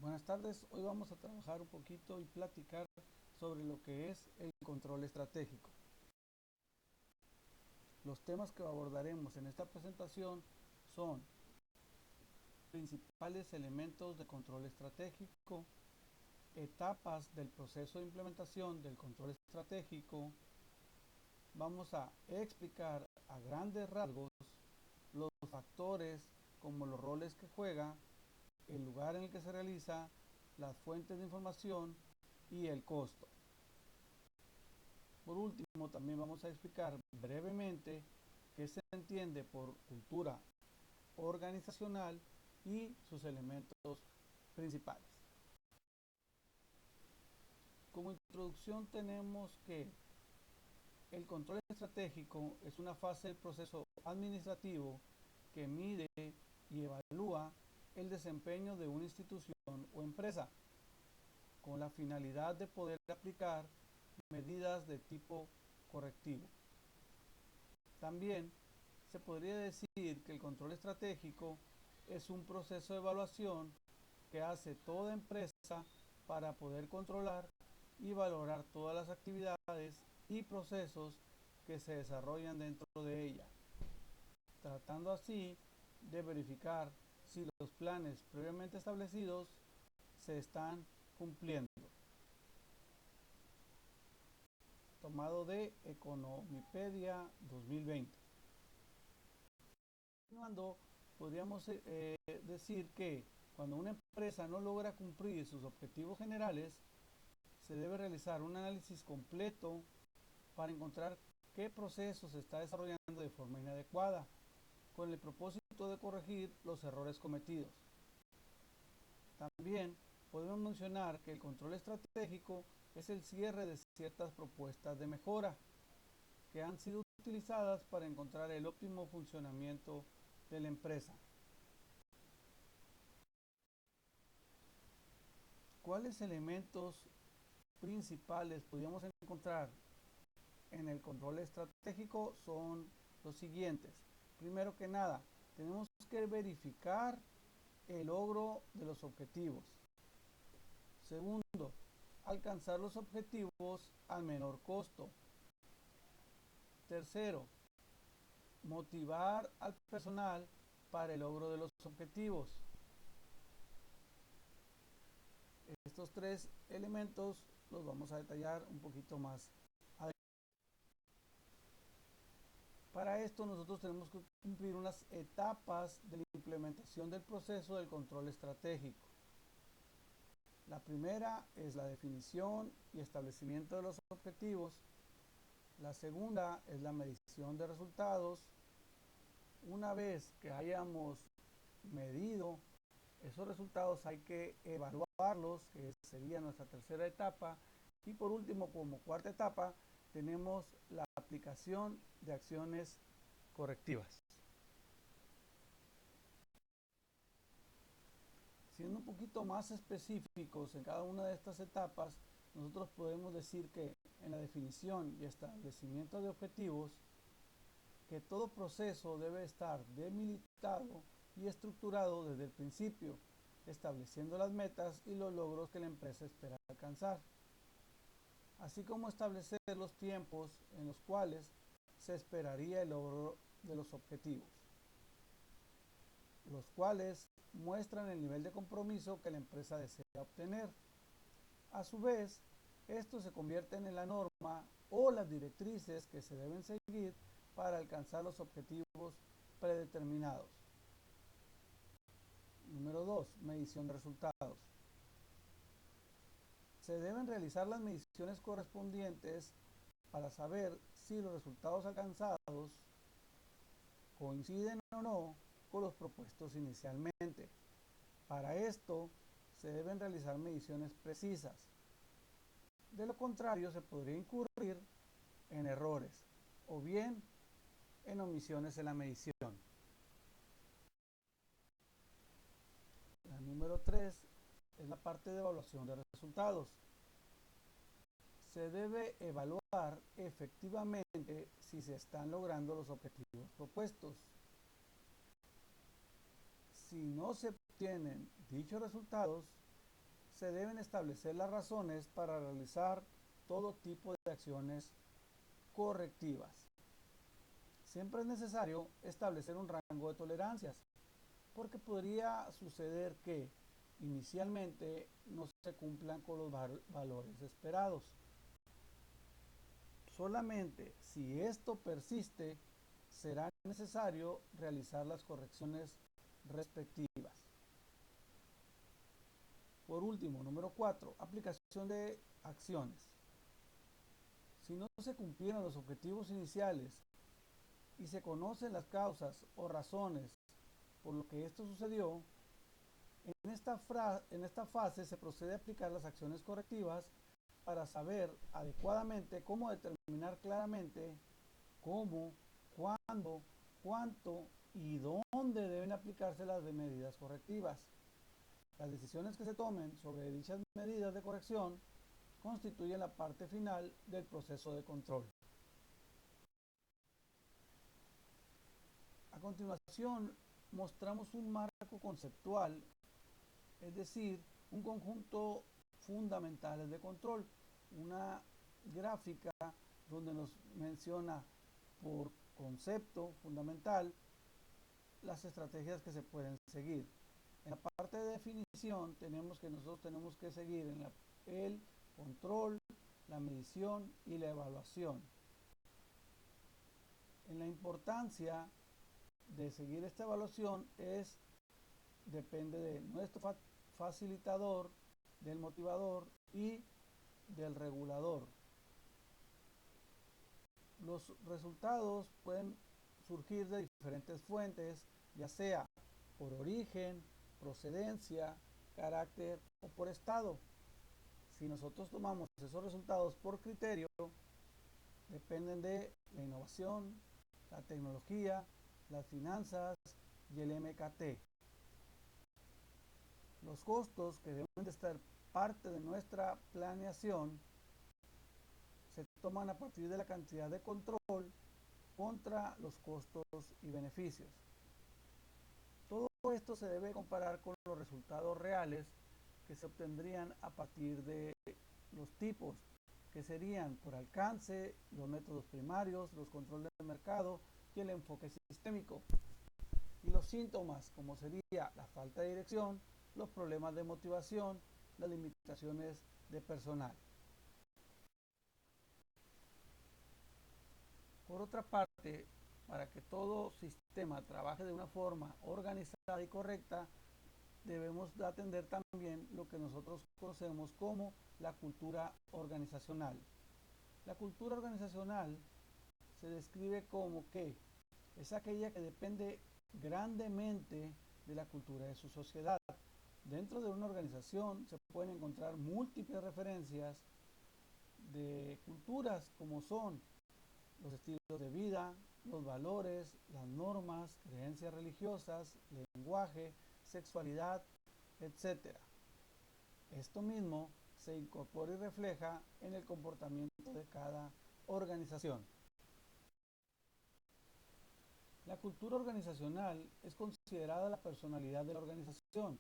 Buenas tardes, hoy vamos a trabajar un poquito y platicar sobre lo que es el control estratégico. Los temas que abordaremos en esta presentación son principales elementos de control estratégico, etapas del proceso de implementación del control estratégico. Vamos a explicar a grandes rasgos los factores como los roles que juega, el lugar en el que se realiza, las fuentes de información y el costo. Por último, también vamos a explicar brevemente qué se entiende por cultura organizacional y sus elementos principales. Como introducción tenemos que el control estratégico es una fase del proceso administrativo que mide y evalúa el desempeño de una institución o empresa con la finalidad de poder aplicar medidas de tipo correctivo. También se podría decir que el control estratégico es un proceso de evaluación que hace toda empresa para poder controlar y valorar todas las actividades y procesos que se desarrollan dentro de ella, tratando así de verificar si los planes previamente establecidos se están cumpliendo. Tomado de Economipedia 2020. Continuando, podríamos decir que cuando una empresa no logra cumplir sus objetivos generales, se debe realizar un análisis completo para encontrar qué proceso se está desarrollando de forma inadecuada, con el propósito de corregir los errores cometidos. También podemos mencionar que el control estratégico es el cierre de ciertas propuestas de mejora que han sido utilizadas para encontrar el óptimo funcionamiento de la empresa. ¿Cuáles elementos principales podríamos encontrar en el control estratégico? Son los siguientes. Primero que nada, tenemos que verificar el logro de los objetivos. Segundo, alcanzar los objetivos al menor costo. Tercero, motivar al personal para el logro de los objetivos. Estos tres elementos los vamos a detallar un poquito más adelante. Para esto nosotros tenemos que cumplir unas etapas de la implementación del proceso del control estratégico. La primera es la definición y establecimiento de los objetivos. La segunda es la medición de resultados. Una vez que hayamos medido esos resultados, hay que evaluarlos, que sería nuestra tercera etapa. Y por último, como cuarta etapa, tenemos la aplicación de acciones correctivas. Siendo un poquito más específicos en cada una de estas etapas, nosotros podemos decir que en la definición y establecimiento de objetivos, que todo proceso debe estar delimitado y estructurado desde el principio, estableciendo las metas y los logros que la empresa espera alcanzar, así como establecer los tiempos en los cuales se esperaría el logro de los objetivos, los cuales muestran el nivel de compromiso que la empresa desea obtener. A su vez, esto se convierte en la norma o las directrices que se deben seguir para alcanzar los objetivos predeterminados. Número 2. Medición de resultados. Se deben realizar las mediciones correspondientes para saber si los resultados alcanzados coinciden o no con los propuestos inicialmente. Para esto, se deben realizar mediciones precisas. De lo contrario, se podría incurrir en errores o bien en omisiones en la medición. La número 3 es la parte de evaluación de resultados. Se debe evaluar efectivamente si se están logrando los objetivos propuestos. Si no se obtienen dichos resultados, se deben establecer las razones para realizar todo tipo de acciones correctivas. Siempre es necesario establecer un rango de tolerancias, porque podría suceder que inicialmente no se cumplan con los valores esperados. Solamente si esto persiste, será necesario realizar las correcciones respectivas. Por último, número 4, aplicación de acciones. Si no se cumplieron los objetivos iniciales y se conocen las causas o razones por lo que esto sucedió, en esta fase se procede a aplicar las acciones correctivas para saber adecuadamente cómo determinar claramente cómo, cuándo, cuánto y dónde deben aplicarse las medidas correctivas. Las decisiones que se tomen sobre dichas medidas de corrección constituyen la parte final del proceso de control. A continuación, mostramos un marco conceptual, es decir, un conjunto fundamentales de control, una gráfica donde nos menciona por concepto fundamental las estrategias que se pueden seguir. En la parte de definición nosotros tenemos que seguir el control, la medición y la evaluación. En la importancia de seguir esta evaluación depende de nuestro facilitador, del motivador y del regulador. Los resultados pueden surgir de diferentes fuentes, ya sea por origen, procedencia, carácter o por estado. Si nosotros tomamos esos resultados por criterio, dependen de la innovación, la tecnología, las finanzas y el MKT. Los costos que deben de estar parte de nuestra planeación se toman a partir de la cantidad de control contra los costos y beneficios. Todo esto se debe comparar con los resultados reales que se obtendrían a partir de los tipos, que serían por alcance, los métodos primarios, los controles de mercado y el enfoque sistémico. Y los síntomas, como sería la falta de dirección, los problemas de motivación, las limitaciones de personal. Por otra parte, para que todo sistema trabaje de una forma organizada y correcta, debemos de atender también lo que nosotros conocemos como la cultura organizacional. La cultura organizacional se describe como que es aquella que depende grandemente de la cultura de su sociedad. Dentro de una organización se pueden encontrar múltiples referencias de culturas como son los estilos de vida, los valores, las normas, creencias religiosas, lenguaje, sexualidad, etc. Esto mismo se incorpora y refleja en el comportamiento de cada organización. La cultura organizacional es considerada la personalidad de la organización,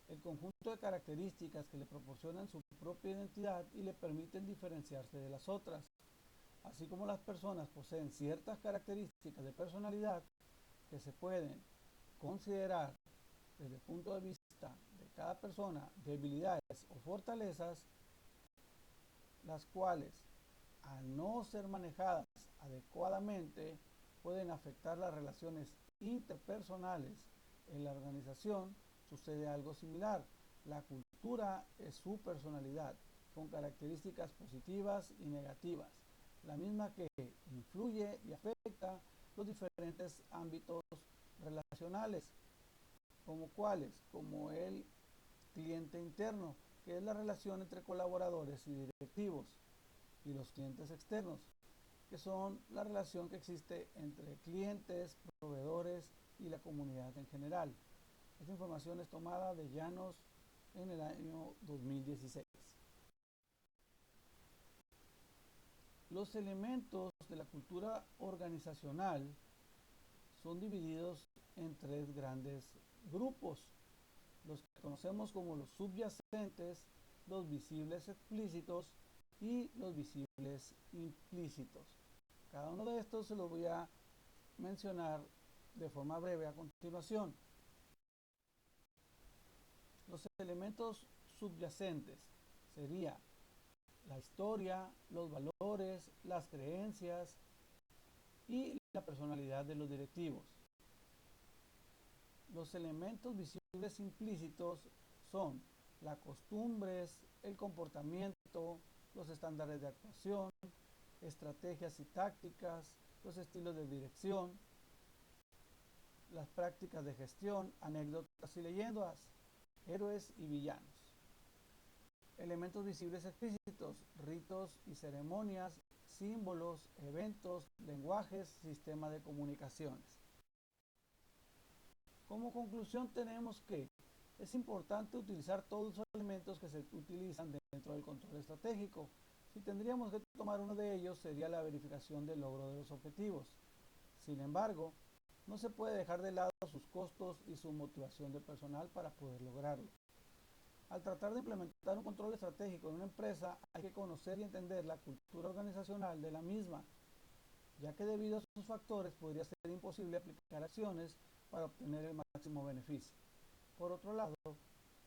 el conjunto de características que le proporcionan su propia identidad y le permiten diferenciarse de las otras. Así como las personas poseen ciertas características de personalidad que se pueden considerar desde el punto de vista de cada persona, debilidades o fortalezas, las cuales, al no ser manejadas adecuadamente, pueden afectar las relaciones interpersonales en la organización. Sucede algo similar. La cultura es su personalidad, con características positivas y negativas, la misma que influye y afecta los diferentes ámbitos relacionales, como el cliente interno, que es la relación entre colaboradores y directivos, y los clientes externos, que son la relación que existe entre clientes, proveedores y la comunidad en general. Esta información es tomada de Llanos en el año 2016. Los elementos de la cultura organizacional son divididos en tres grandes grupos. Los que conocemos como los subyacentes los visibles explícitos y los visibles implícitos. Cada uno de estos se los voy a mencionar de forma breve a continuación. Los elementos subyacentes sería la historia, los valores, las creencias y la personalidad de los directivos. Los elementos visibles implícitos son las costumbres, el comportamiento, los estándares de actuación, estrategias y tácticas, los estilos de dirección, las prácticas de gestión, anécdotas y leyendas, héroes y villanos. Elementos visibles explícitos, ritos y ceremonias, símbolos, eventos, lenguajes, sistemas de comunicaciones. Como conclusión tenemos que es importante utilizar todos los elementos que se utilizan dentro del control estratégico. Si tendríamos que tomar uno de ellos sería la verificación del logro de los objetivos. Sin embargo, no se puede dejar de lado sus costos y su motivación de personal para poder lograrlo. Al tratar de implementar un control estratégico en una empresa, hay que conocer y entender la cultura organizacional de la misma, ya que debido a sus factores podría ser imposible aplicar acciones para obtener el máximo beneficio. Por otro lado,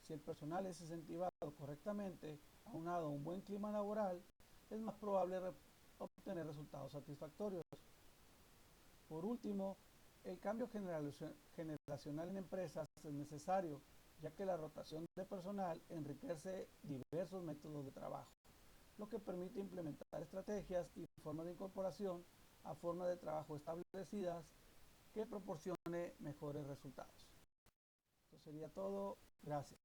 si el personal es incentivado correctamente, aunado a un buen clima laboral, es más probable obtener resultados satisfactorios. Por último, el cambio generacional en empresas es necesario, ya que la rotación de personal enriquece diversos métodos de trabajo, lo que permite implementar estrategias y formas de incorporación a formas de trabajo establecidas que proporcione mejores resultados. Eso sería todo. Gracias.